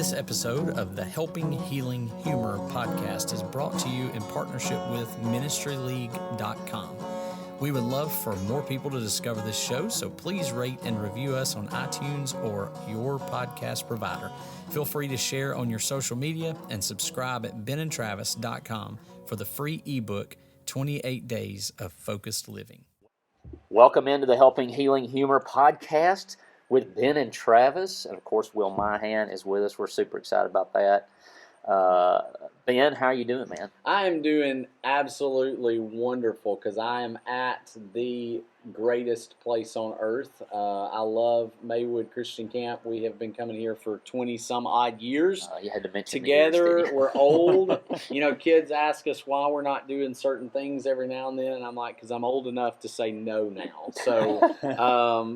This episode of the Helping Healing Humor podcast is brought to you in partnership with ministryleague.com. We would love for more people to discover this show, so please rate and review us on iTunes or your podcast provider. Feel free to share on your social media and subscribe at benandtravis.com for the free ebook, 28 Days of Focused Living. Welcome into the Helping Healing Humor podcast with Ben and Travis. And, of course, Will Myhan is with us. We're super excited about that. Ben, how are you doing, man? I am doing absolutely wonderful because I am at the greatest place on earth. I love Maywood Christian Camp. We have been coming here for 20-some-odd years. You had to mention together. The years, we're old. You know, kids ask us why we're not doing certain things every now and then, and I'm like, because I'm old enough to say no now. So,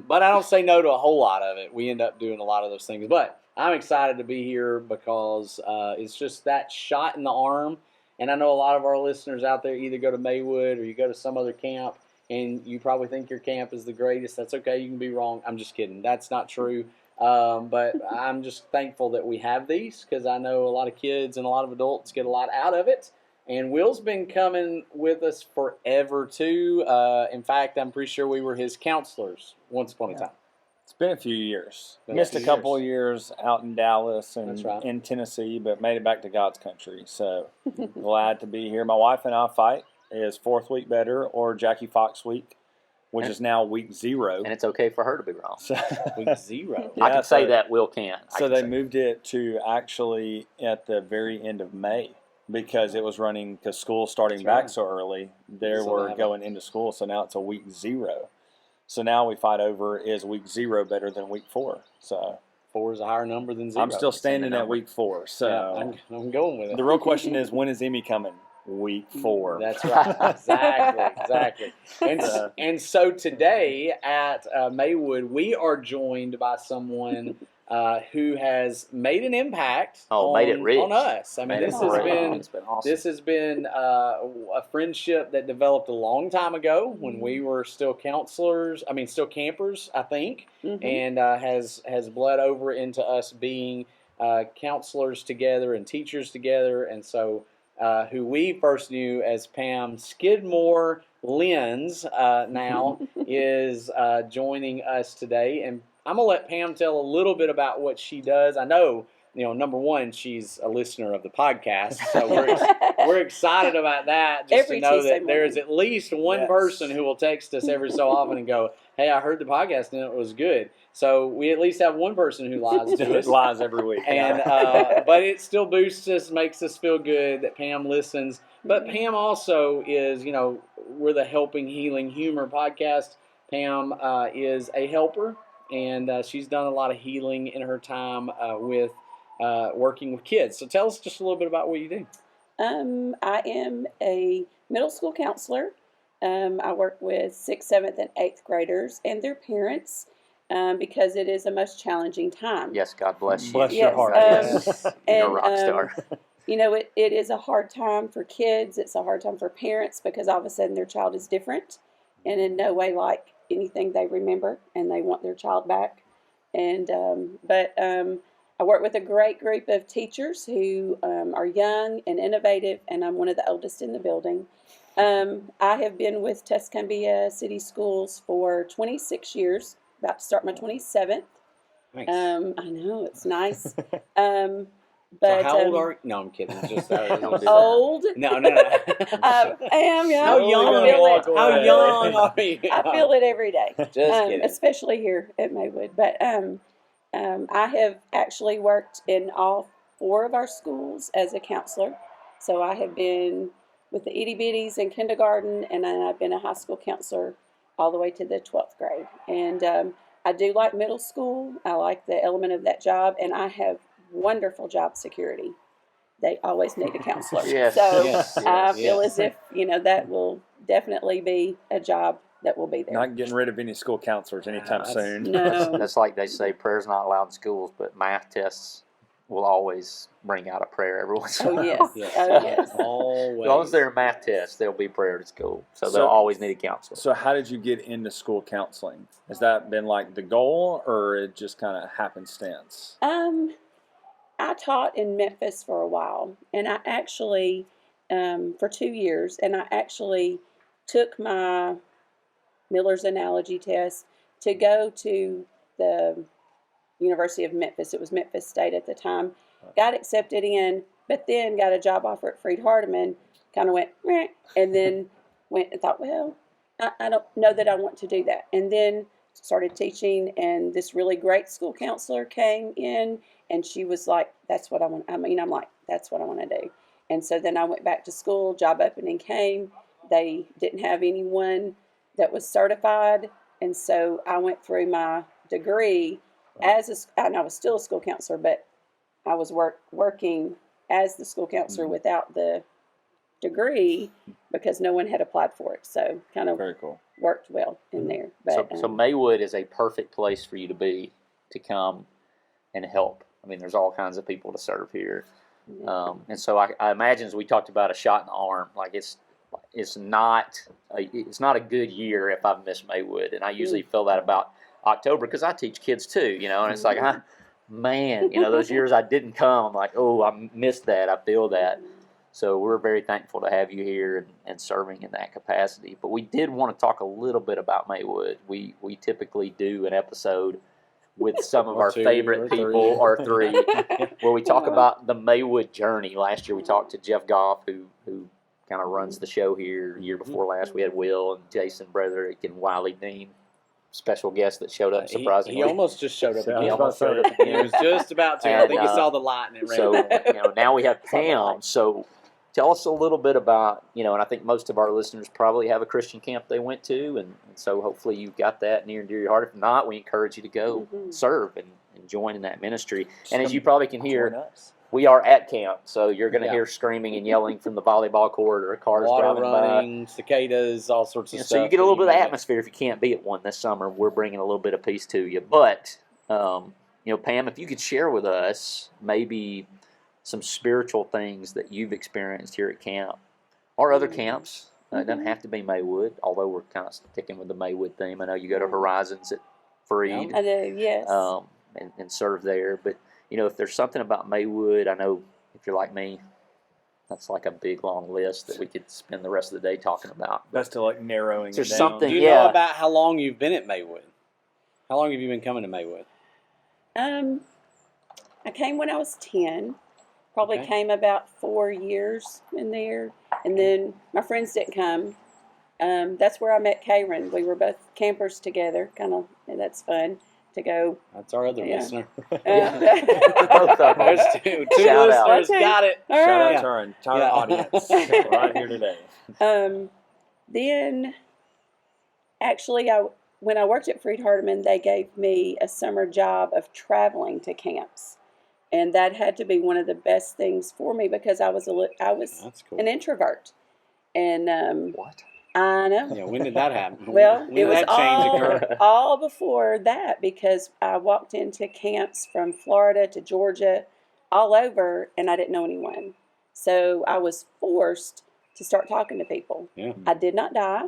but I don't say no to a whole lot of it. We end up doing a lot of those things. But I'm excited to be here because it's just that shot in the arm. And I know a lot of our listeners out there either go to Maywood or you go to some other camp, and you probably think your camp is the greatest. That's okay. You can be wrong. I'm just kidding. That's not true. But I'm just thankful that we have these because I know a lot of kids and a lot of adults get a lot out of it. And Will's been coming with us forever, too. In fact, I'm pretty sure we were his counselors once upon a time. It's been a few years. Missed a couple of years out in Dallas and in Tennessee, but made it back to God's country. So glad to be here. My wife and I fight is fourth week better or Jackie Fox week, which is now week 0. And it's okay for her to be wrong. So, week 0. I can say that, Will can't. So they moved it to actually at the very end of May because it was running, because school starting back so early, they were going into school. So now it's a week 0. So now we fight over, is week 0 better than week 4? So 4 is a higher number than 0. I'm still standing at week 4. So yeah, I'm going with it. The real question is, when is Emmy coming? Week 4. That's right. Exactly. And so today at Maywood, we are joined by someone who has made an impact on us. I mean, this has been a friendship that developed a long time ago when we were still still campers, I think, and has bled over into us being counselors together and teachers together. And so who we first knew as Pam Skidmore Lenz now is joining us today. And I'm going to let Pam tell a little bit about what she does. I know, number one, she's a listener of the podcast, so we're excited about that, just to know that there's at least one person who will text us every so often and go, hey, I heard the podcast and it was good. So we at least have one person who lies to us. Lies every week. And but it still boosts us, makes us feel good that Pam listens. But Pam also is, we're the Helping Healing Humor podcast. Pam is a helper, and she's done a lot of healing in her time with working with kids. So tell us just a little bit about what you do. I am a middle school counselor. I work with 6th, 7th, and 8th graders and their parents because it is a most challenging time. Yes, God bless you. Bless your heart. You're a rock star. It is a hard time for kids. It's a hard time for parents because all of a sudden their child is different and in no way like anything they remember, and they want their child back. And but I work with a great group of teachers who are young and innovative, and I'm one of the oldest in the building. I have been with Tuscumbia City Schools for 26 years, about to start my 27th. Nice. I know, it's nice. But, so how old are you? No, I'm kidding. Just old? No. I am young. How young are you? I feel it every day. Just kidding. Especially here at Maywood. But I have actually worked in all 4 of our schools as a counselor. So I have been with the itty bitties in kindergarten, and then I've been a high school counselor all the way to the 12th grade. And I do like middle school. I like the element of that job, and I have wonderful job security. They always need a counselor. I feel as if, that will definitely be a job that will be there. Not getting rid of any school counselors anytime soon. No. That's like they say, prayer's not allowed in schools, but math tests will always bring out a prayer every once in a while. Yes. Oh, yes. Always. As long as there are math tests, there'll be prayer at school. So they'll always need a counselor. So how did you get into school counseling? Has that been like the goal, or it just kind of happenstance? I taught in Memphis for a while, and I actually, for 2 years, and I actually took my Miller's analogy test to go to the University of Memphis. It was Memphis State at the time. Got accepted in, but then got a job offer at Freed-Hardeman. Kind of went, meh, and then went and thought, well, I don't know that I want to do that. And then started teaching, and this really great school counselor came in, and she was like, that's what I want. I'm like, that's what I want to do. And so then I went back to school, job opening came. They didn't have anyone that was certified, and so I went through my degree and I was still a school counselor, but I was working as the school counselor without the degree because no one had applied for it. So kind of Very cool. Worked well in there. But, so Maywood is a perfect place for you to come and help. I mean, there's all kinds of people to serve here. And so I imagine, as we talked about, a shot in the arm, like it's not a good year if I've missed Maywood. And I usually feel that about October because I teach kids too, and it's like, man, those years I didn't come, I'm like, oh, I missed that. I feel that. So we're very thankful to have you here and serving in that capacity. But we did want to talk a little bit about Maywood. We typically do an episode with some of our favorite people, or three, where we talk about the Maywood Journey. Last year we talked to Jeff Goff, who kind of runs the show here. The year before last we had Will and Jason Brederick and Wiley Dean. Special guest that showed up surprisingly. He almost just showed up. He almost showed up. He was just about to. I think he saw the light and it ran. So now we have Pam. So tell us a little bit about, and I think most of our listeners probably have a Christian camp they went to, and so hopefully you've got that near and dear to your heart. If not, we encourage you to go serve and join in that ministry. And as you probably can hear, we are at camp, so you're going to hear screaming and yelling from the volleyball court or cars water driving running, by. Cicadas, all sorts of stuff. So you get a little bit of atmosphere if you can't be at one this summer. We're bringing a little bit of peace to you. But, Pam, if you could share with us maybe some spiritual things that you've experienced here at camp or other camps. It doesn't have to be Maywood, although we're kind of sticking with the Maywood theme. I know you go to Horizons at Freed. I do, yes. And serve there. But, if there's something about Maywood, I know if you're like me, that's like a big, long list that we could spend the rest of the day talking about. That's to like narrowing there's it down. something. Do you know about how long you've been at Maywood? How long have you been coming to Maywood? I came when I was 10. Probably came about 4 years in there. And then my friends didn't come. That's where I met Karen. We were both campers together. And that's fun to go. That's our other listener. Both of them. There's two Shout out. listeners. Got it. All Shout right. out to our entire audience right here today. Then, actually, when I worked at Freed-Hardeman, they gave me a summer job of traveling to camps. And that had to be one of the best things for me because I was That's cool. an introvert. And What? I know. Yeah, when did that happen? Well, when it did was that change occur? all before that because I walked into camps from Florida to Georgia, all over, and I didn't know anyone. So I was forced to start talking to people. Yeah. I did not die.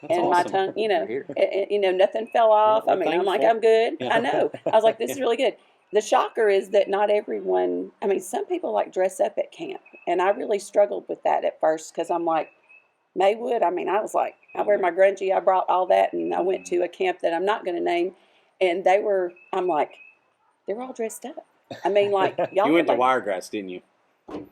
That's and awesome. my tongue, nothing fell off. Yeah, I mean, I'm like, thankful. I'm good. Yeah. I know. I was like, this is really good. The shocker is that not everyone, some people dress up at camp. And I really struggled with that at first because I'm like, Maywood, I was like, I wear my grungy. I brought all that and I went to a camp that I'm not going to name. And I'm like, they're all dressed up. Y'all. You went to Wiregrass, didn't you? I'm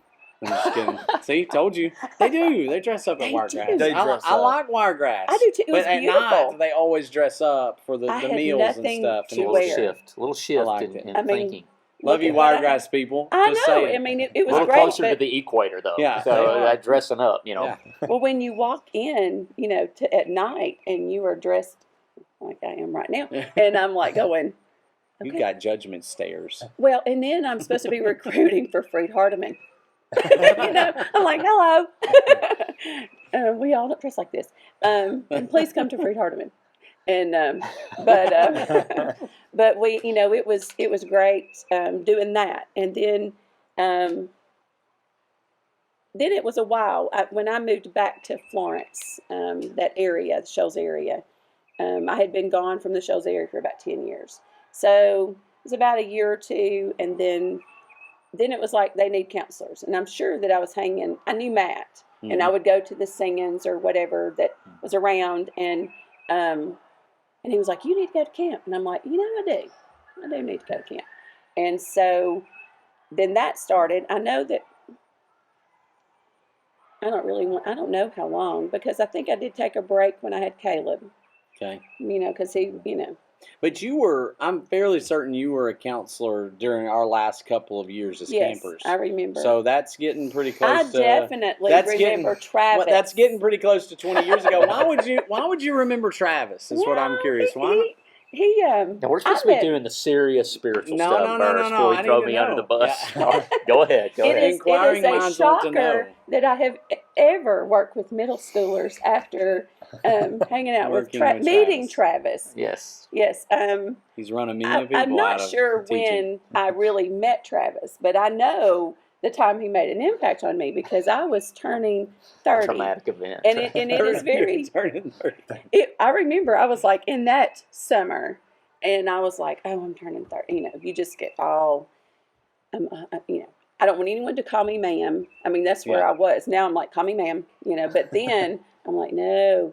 just kidding. See, told you. They do. They dress up at They Wiregrass. do. They dress I up. like Wiregrass. I do too. It was but beautiful. at night, they always dress up for the I had meals and nothing stuff. to And it A was- little wear. little shift liked in it. thinking. Love you, Look at Wiregrass people. I Just know. saying. It was A little great. closer to But, the equator, though. Yeah, So they are. that dressing up, Yeah. well, when you walk in, at night and you are dressed like I am right now, and I'm like going, You okay. got judgment stares. Well, and then I'm supposed to be recruiting for Freed-Hardeman. I'm like, hello. We all don't dress like this. And please come to Freed-Hardeman. And but we, it was great doing that. And then it was a while when I moved back to Florence, that area, the Shoals area. I had been gone from the Shoals area for about 10 years. So it was about a year or two, and then then it was like they need counselors. And I'm sure that I knew Matt, and I would go to the singings or whatever that was around, and he was like, you need to go to camp. And I'm like, I do need to go to camp. And so then that started. I know that, I don't know how long, because I think I did take a break when I had Caleb. Okay. Because he. But I'm fairly certain you were a counselor during our last couple of years as campers. I remember. So that's getting pretty close to... I definitely remember Travis. Well, that's getting pretty close to 20 years ago. Why would you remember Travis, is what I'm curious. Why? Now we're supposed to be doing the serious spiritual stuff first before you throw me under the bus. Yeah. Go ahead. It is a shocker that I have ever worked with middle schoolers after hanging out with meeting Travis. Yes. Yes. He's running many people I'm not sure when I really met Travis, but I know the time he made an impact on me, because I was turning 30. Traumatic event. And it is very... Turning 30. I remember I was like in that summer, and I was like, oh, I'm turning 30. You just get all, I don't want anyone to call me ma'am. I mean, that's where I was. Now I'm like, call me ma'am, but then I'm like, no,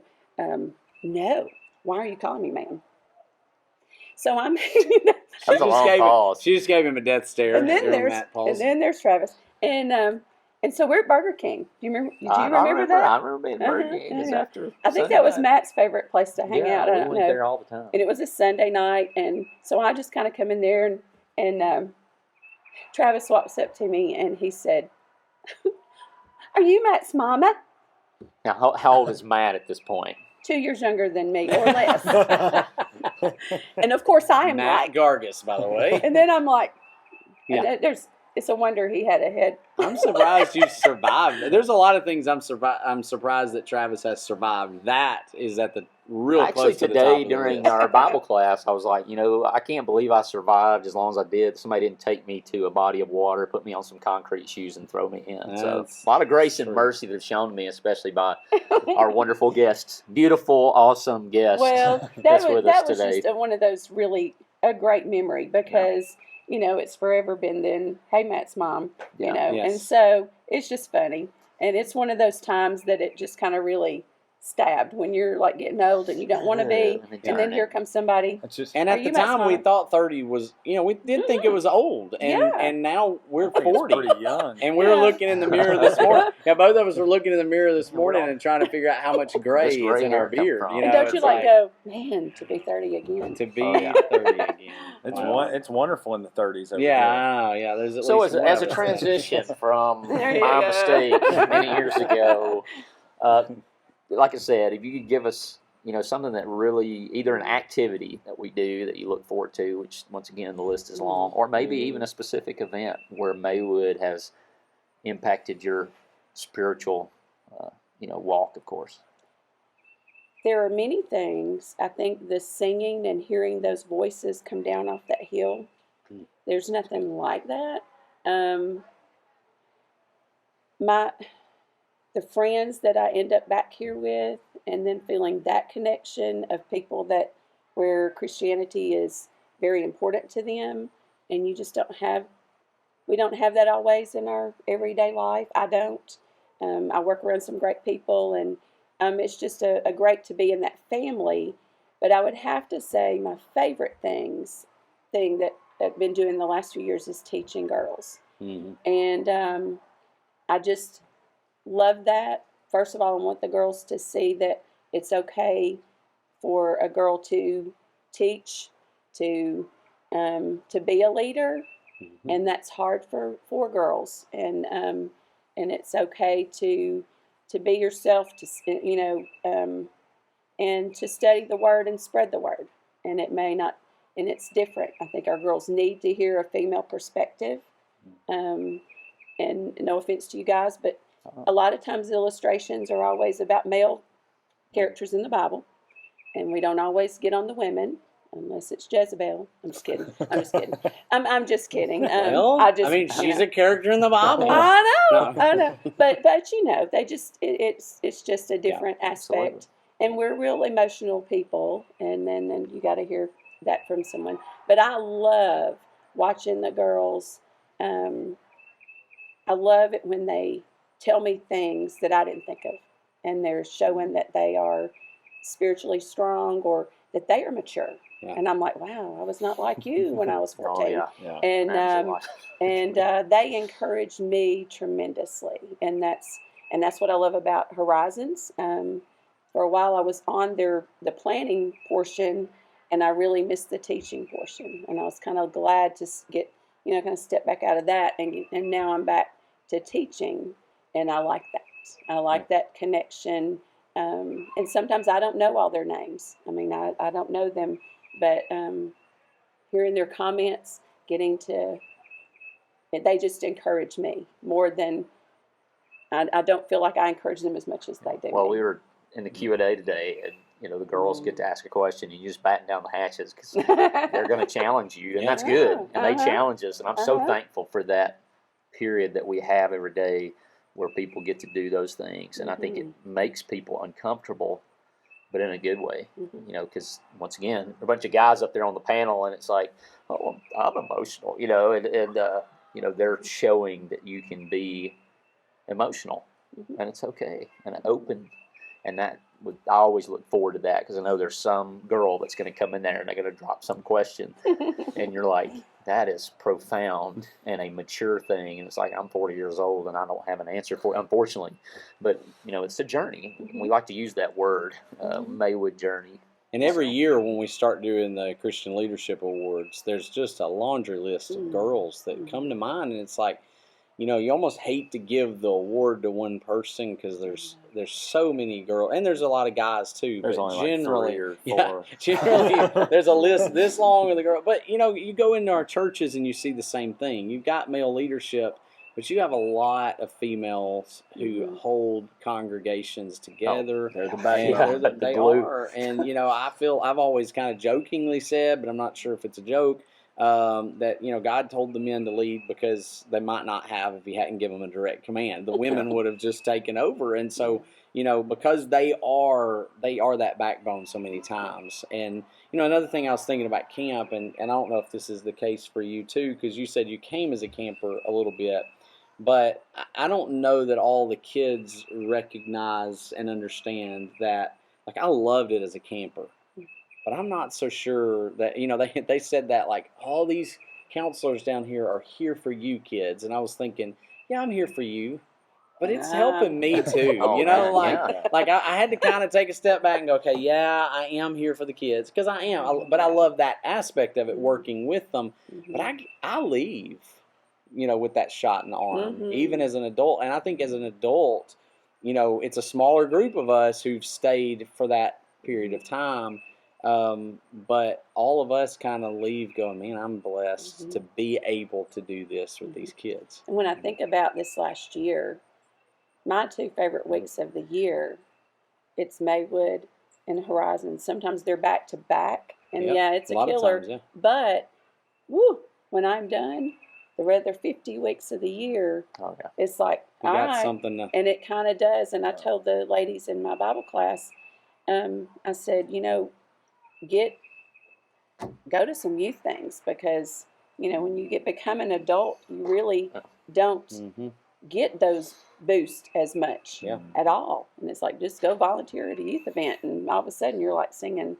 why are you calling me ma'am? So I'm... She just gave him a death stare. And then there's Travis. And so we're at Burger King. Do you remember? Did you remember that? I remember being at Burger King. After I think that was Matt's favorite place to hang out. We went there all the time. And it was a Sunday night, and so I just kind of come in there, and Travis walks up to me, and he said, "Are you Matt's mama?" Now, how old is Matt at this point? 2 years younger than me, or less. And of course, I am Matt Gargis, by the way. And then I'm like, it's a wonder he had a head. I'm surprised you survived. There's a lot of things I'm surprised that Travis has survived. That is at the real Actually, close to today the top of during the list. our Bible class, I was like, I can't believe I survived as long as I did. Somebody didn't take me to a body of water, put me on some concrete shoes, and throw me in. So a lot of grace and mercy that's shown to me, especially by our wonderful guests, beautiful, awesome guests. Well, that's that with us was today. just one of those really a great memory, because it's forever been then, hey, Matt's mom, and so it's just funny, and it's one of those times that it just kind of really stabbed when you're like getting old and you don't want to be, and then here comes somebody. And at the time we thought 30 was, we did think it was old, and now we're 40, pretty young, and we were looking in the mirror this morning. Both of us were looking in the mirror this morning and trying to figure out how much gray is in our beard. And don't you go, man, to be 30 again? To be 30 again. It's wonderful in the 30s. Yeah. There's at so least as a transition from my mistake many years ago. Like I said, if you could give us, something that really, either an activity that we do that you look forward to, which once again the list is long, or maybe even a specific event where Maywood has impacted your spiritual, walk, of course. There are many things. I think the singing and hearing those voices come down off that hill, there's nothing like that. The friends that I end up back here with, and then feeling that connection of people where Christianity is very important to them, and you just we don't have that always in our everyday life. I don't. I work around some great people, and it's just a great to be in that family. But I would have to say my favorite thing that I've been doing the last few years is teaching girls. Mm-hmm. And I just love that. First of all, I want the girls to see that it's okay for a girl to teach, to be a leader, mm-hmm. and that's hard for girls. And it's okay to be yourself, and to study the Word and spread the Word. And it may not, and it's different. I think our girls need to hear a female perspective. And no offense to you guys, but a lot of times illustrations are always about male characters in the Bible, and we don't always get on the women unless it's Jezebel. I'm just kidding. I'm just kidding. She's a character in the Bible. I know. But they just it's just a different aspect, absolutely. And we're real emotional people, and then you got to hear that from someone. But I love watching the girls I love it when they tell me things that I didn't think of, and they're showing that they are spiritually strong or that they are mature. Yeah. And I'm like, wow, I was not like you when I was 14. Yeah. And they encourage me tremendously, and that's what I love about Horizons. For a while, I was on the planning portion, and I really missed the teaching portion, and I was kind of glad to get kind of step back out of that, and now I'm back to teaching, and I like that. I like that connection. And sometimes I don't know all their names. I mean, I don't know them, but hearing their comments, they just encourage me more than I don't feel like I encourage them as much as they do. Well, we were in the Q&A today, and the girls get to ask a question, and you just batten down the hatches because they're going to challenge you, and that's good. And they challenge us, and I'm so thankful for that period that we have every day where people get to do those things. And I think it makes people uncomfortable, but in a good way, because once again, a bunch of guys up there on the panel, and it's like, oh, I'm emotional, and they're showing that you can be emotional, and it's okay, and open, and I always look forward to that, because I know there's some girl that's going to come in there and they're going to drop some question, and you're like, that is profound and a mature thing, and it's like, I'm 40 years old and I don't have an answer for it, unfortunately, but it's a journey. We like to use that word, Maywood Journey. And every year when we start doing the Christian Leadership Awards, there's just a laundry list of girls that come to mind, and it's like, you almost hate to give the award to one person because there's so many girls, and there's a lot of guys too. There's but only generally, like 3 or 4. Generally, there's a list this long of the girls. But you go into our churches and you see the same thing. You've got male leadership, but you have a lot of females who hold congregations together. They're the backbone. They are, and I've always kind of jokingly said, but I'm not sure if it's a joke. That God told the men to lead because they might not have if He hadn't given them a direct command. The women would have just taken over, and so because they are that backbone so many times. And another thing I was thinking about camp, and I don't know if this is the case for you too, because you said you came as a camper a little bit, but I don't know that all the kids recognize and understand that. Like, I loved it as a camper. But I'm not so sure that, they said that, like, all these counselors down here are here for you kids. And I was thinking, yeah, I'm here for you. But it's helping me too. I had to kind of take a step back and go, okay, yeah, I am here for the kids. Because I am. But I love that aspect of it, working with them. But I leave, with that shot in the arm, even as an adult. And I think as an adult, it's a smaller group of us who've stayed for that period of time. But all of us kind of leave going, man, I'm blessed to be able to do this with these kids. And when I think about this last year, my 2 favorite weeks of the year, it's Maywood and Horizons. Sometimes they're back to back, and it's a killer. Times, but when I'm done, the other 50 weeks of the year, it's like, you got something to... And it kind of does. And I told the ladies in my Bible class, I said, go to some youth things, because when you become an adult, you really don't get those boosts as much at all. And it's like, just go volunteer at a youth event, and all of a sudden you're like singing.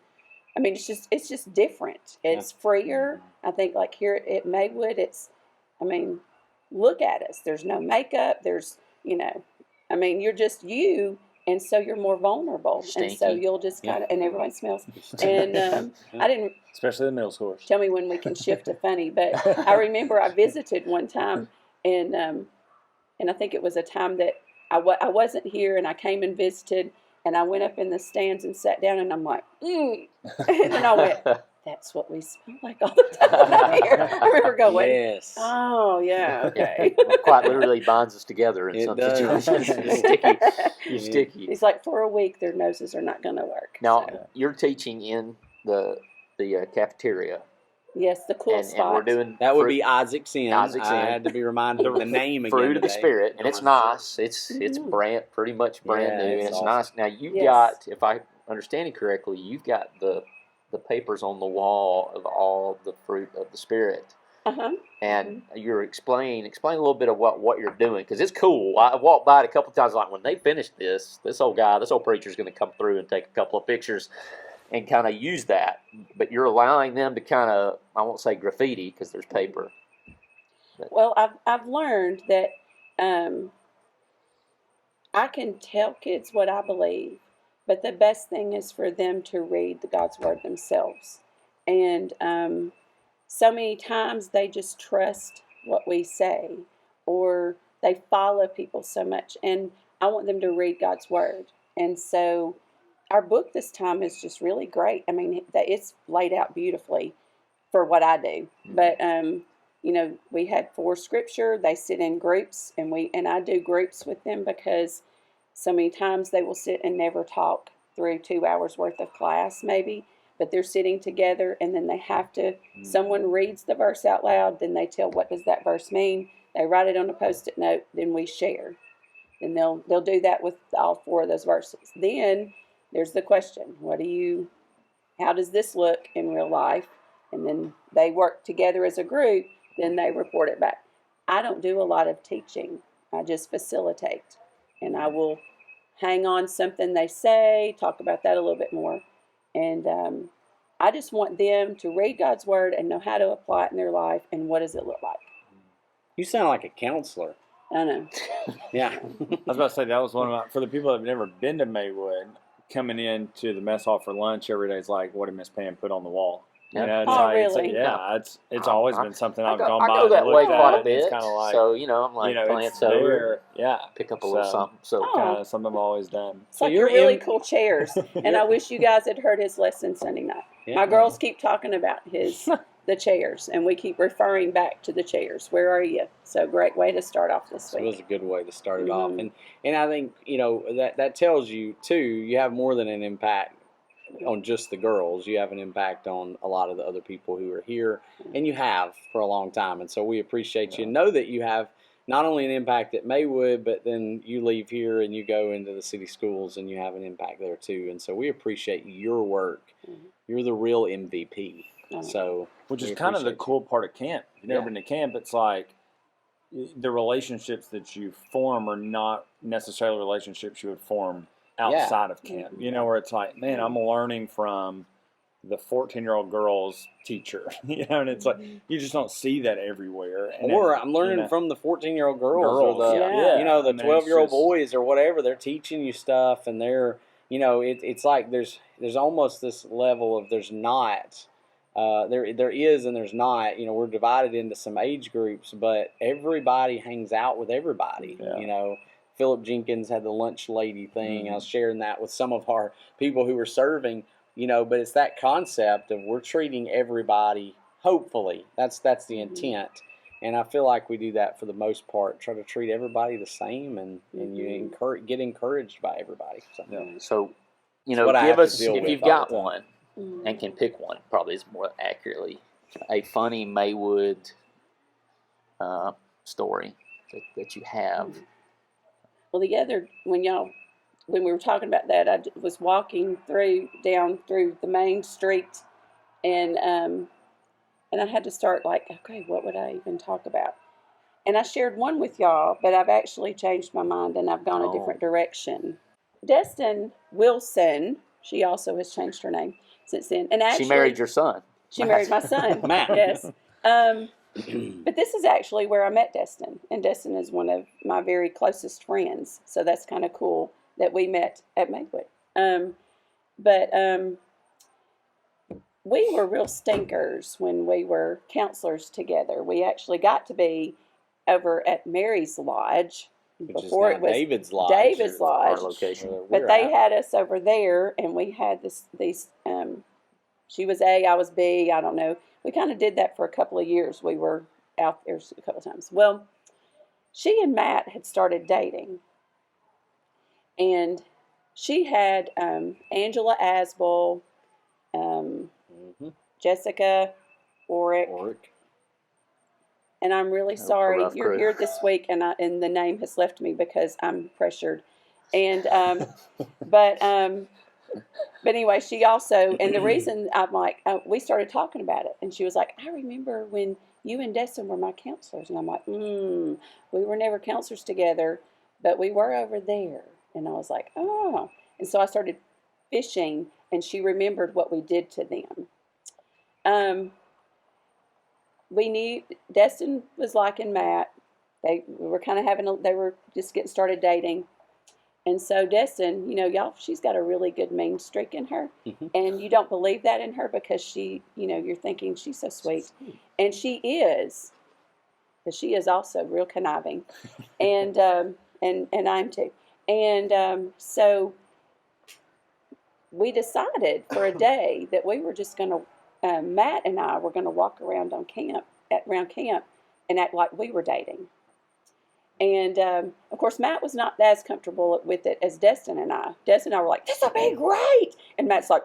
I mean, it's just different. It's freer. I think, like here at Maywood, look at us. There's no makeup. There's you're just you. And so you're more vulnerable, Stinky. And so you'll just kind of, and everyone smells. And I didn't, especially the middle schoolers. Tell me when we can shift to funny. But I remember I visited one time, and I think it was a time that I wasn't here, and I came and visited, and I went up in the stands and sat down, and I'm like, and then I went, that's what we smell like all the time here. I remember going, yes. Oh, yeah, okay. Well, quite literally binds us together in some situations. It's sticky. You're sticky. It's like, for a week, their noses are not going to work. Now, you're teaching in the cafeteria. Yes, the cool spot. And we're doing that would be Isaac's Inn. I had to be reminded of the name again. Fruit of the Spirit, and it's nice. It's pretty much brand new, and it's awesome. Nice. Now you've got, if I understand it correctly, you've got the papers on the wall of all the fruit of the Spirit. And you're explain a little bit of what you're doing, because it's cool. I walked by it a couple of times, like when they finish this old preacher's going to come through and take a couple of pictures and kind of use that. But you're allowing them to kind of, I won't say graffiti because there's paper. Well, I've learned that I can tell kids what I believe, but the best thing is for them to read God's Word themselves. And so many times they just trust what we say, or they follow people so much. And I want them to read God's Word. And so our book this time is just really great. I mean, it's laid out beautifully for what I do. But, we had 4 scripture. They sit in groups, and I do groups with them because so many times they will sit and never talk through 2 hours worth of class maybe. But they're sitting together, and then they have to, someone reads the verse out loud, then they tell what does that verse mean. They write it on a Post-it note, then we share. And they'll do that with all 4 of those verses. Then there's the question, how does this look in real life? And then they work together as a group, then they report it back. I don't do a lot of teaching. I just facilitate. And I will hang on something they say, talk about that a little bit more. And I just want them to read God's Word and know how to apply it in their life, and what does it look like. You sound like a counselor. I know. Yeah. I was about to say, that was one of my, for the people that have never been to Maywood, coming into the mess hall for lunch every day is like, what did Miss Pam put on the wall? Yeah. You know, it's always been something I've gone by. I go that way quite a at. bit. It's kind of like, so, I'm like, glance over, pick up a little something. So, kind of something I've always done. It's like really cool chairs. And I wish you guys had heard his lesson Sunday night. Yeah. My girls keep talking about the chairs, and we keep referring back to the chairs. Where are you? So great way to start off this week. It was a good way to start it off. And I think, that tells you, too, you have more than an impact on just the girls. You have an impact on a lot of the other people who are here, and you have for a long time. And so we appreciate you. Know that you have not only an impact at Maywood, but then you leave here and you go into the city schools and you have an impact there too. And so we appreciate your work. You're the real MVP. So, which is kind of the cool part of camp. If you've never been to camp, it's like the relationships that you form are not necessarily relationships you would form outside of camp. Where it's like, man, I'm learning from the 14-year-old girl's teacher. And it's like, you just don't see that everywhere. Or I'm learning from the 14-year-old girls or the 12-year-old boys or whatever. They're teaching you stuff, and they're, it's like there's almost this level of there's not. There is and there's not. We're divided into some age groups, but everybody hangs out with everybody. Philip Jenkins had the lunch lady thing. I was sharing that with some of our people who were serving, but it's that concept of we're treating everybody, hopefully. That's the intent. And I feel like we do that for the most part, try to treat everybody the same, and you get encouraged by everybody. So give us, if you've got one and can pick one, probably is more accurately, a funny Maywood story that you have. Well, when we were talking about that, I was walking down through the main street, and I had to start okay, what would I even talk about? And I shared one with y'all, but I've actually changed my mind, and I've gone a different direction. Destin Wilson, she also has changed her name since then. And actually, she married your son. She married my son, Matt. Yes. But this is actually where I met Destin, and Destin is one of my very closest friends, so that's kind of cool that we met at Maywood. But we were real stinkers when we were counselors together. We actually got to be over at Mary's Lodge before it was David's Lodge. David's Lodge, our location. but they had us over there, and we had these. She was A, I was B. I don't know. We kind of did that for a couple of years. We were out there a couple of times. Well, she and Matt had started dating, and she had Angela Asbel, Jessica Orick. And I'm really sorry you're here this week, and the name has left me because I'm pressured. And but anyway, she also, and the reason I'm like, we started talking about it, and she was like, I remember when you and Destin were my counselors. And I'm like, we were never counselors together, but we were over there. And I was like, oh. And so I started fishing, and she remembered what we did to them. We knew Destin was liking Matt. They were kind of they were just getting started dating. And so Destin, y'all, she's got a really good mean streak in her. And you don't believe that in her because she, you're thinking she's so sweet. And she is, but she is also real conniving. And I'm too. And so we decided for a day that we were just going to, Matt and I were going to walk around camp and act like we were dating. And, of course, Matt was not as comfortable with it as Destin and I. Destin and I were like, this will be great. And Matt's like,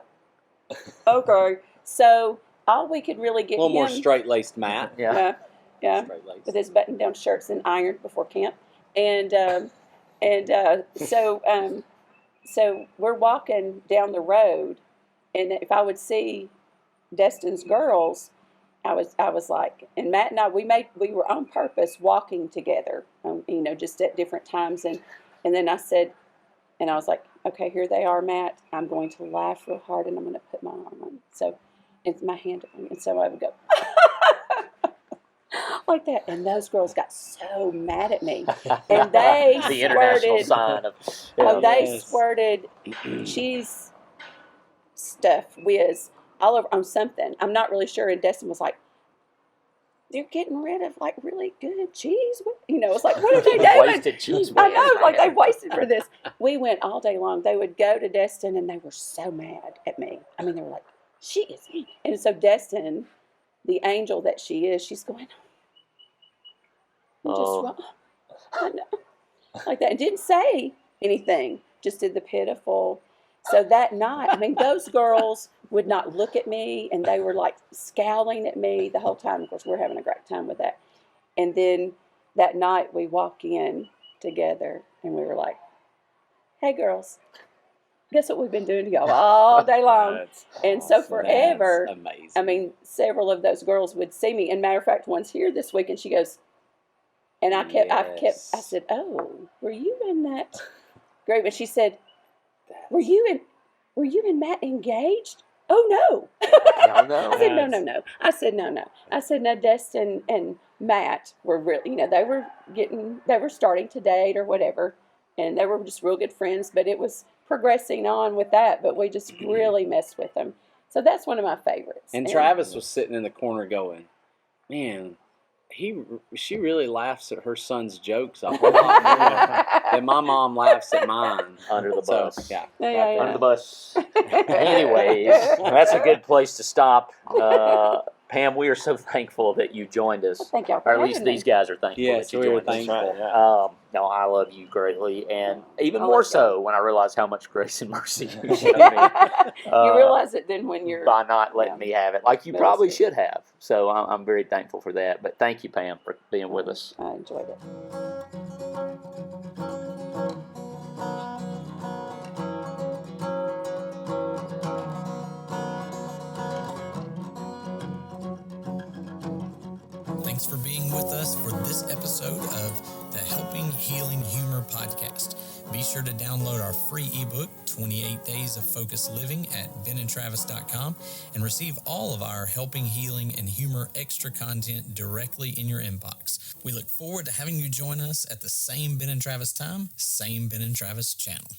okay. So all we could really get a little more straight-laced Matt. Yeah. With his button-down shirts and ironed before camp. So we're walking down the road, and if I would see Destin's girls, I was like, and Matt and I, we were on purpose walking together, just at different times, and then I said, and I was like, okay, here they are, Matt. I'm going to laugh real hard, and I'm going to put my arm on. So it's my hand on, and so I would go like that, and those girls got so mad at me, and they the international sign of squirted cheese stuff all over on something. I'm not really sure. And Destin was like, they're getting rid of like really good cheese. It's like, what are they doing? Wasted cheese. I know, like they wasted for this. We went all day long. They would go to Destin, and they were so mad at me. I mean, they were like, she is. And so Destin, the angel that she is, she's going, I know, like that. And didn't say anything. Just did the pitiful. So that night, I mean, those girls would not look at me, and they were like scowling at me the whole time. Of course, we're having a great time with that. And then that night, we walk in together, and we were like, hey, girls, guess what we've been doing to y'all all day long? That's and awesome. so forever, That's amazing. I mean, several of those girls would see me. And matter of fact, one's here this week, and she goes, and I said, oh, were you in that group? And she said, were you and Matt engaged? Oh, no. No. I said, no. I said, no. I said, no, Destin and Matt were really, they were starting to date or whatever. And they were just real good friends, but it was progressing on with that. But we just really messed with them. So that's one of my favorites. And Travis was sitting in the corner going, man, she really laughs at her son's jokes a whole lot more than my mom laughs at mine. Under the bus. Yeah. Under the bus. Anyways, that's a good place to stop. Pam, we are so thankful that you joined us. Thank y'all for or at least having these guys are thankful Yes, that you we were joined us. thankful. No, I love you greatly, and even Oh, more let's so when I realized how much grace and mercy you showed me. You realize it then when you're by not letting me have it, like you Middle probably school. should have. So I'm very thankful for that. But thank you, Pam, for being with us. I enjoyed it. Thanks for being with us for this episode of the Helping Healing Humor podcast. Be sure to download our free ebook, 28 Days of Focused Living, at benandtravis.com and receive all of our Helping Healing and Humor extra content directly in your inbox. We look forward to having you join us at the same Ben and Travis time, same Ben and Travis channel.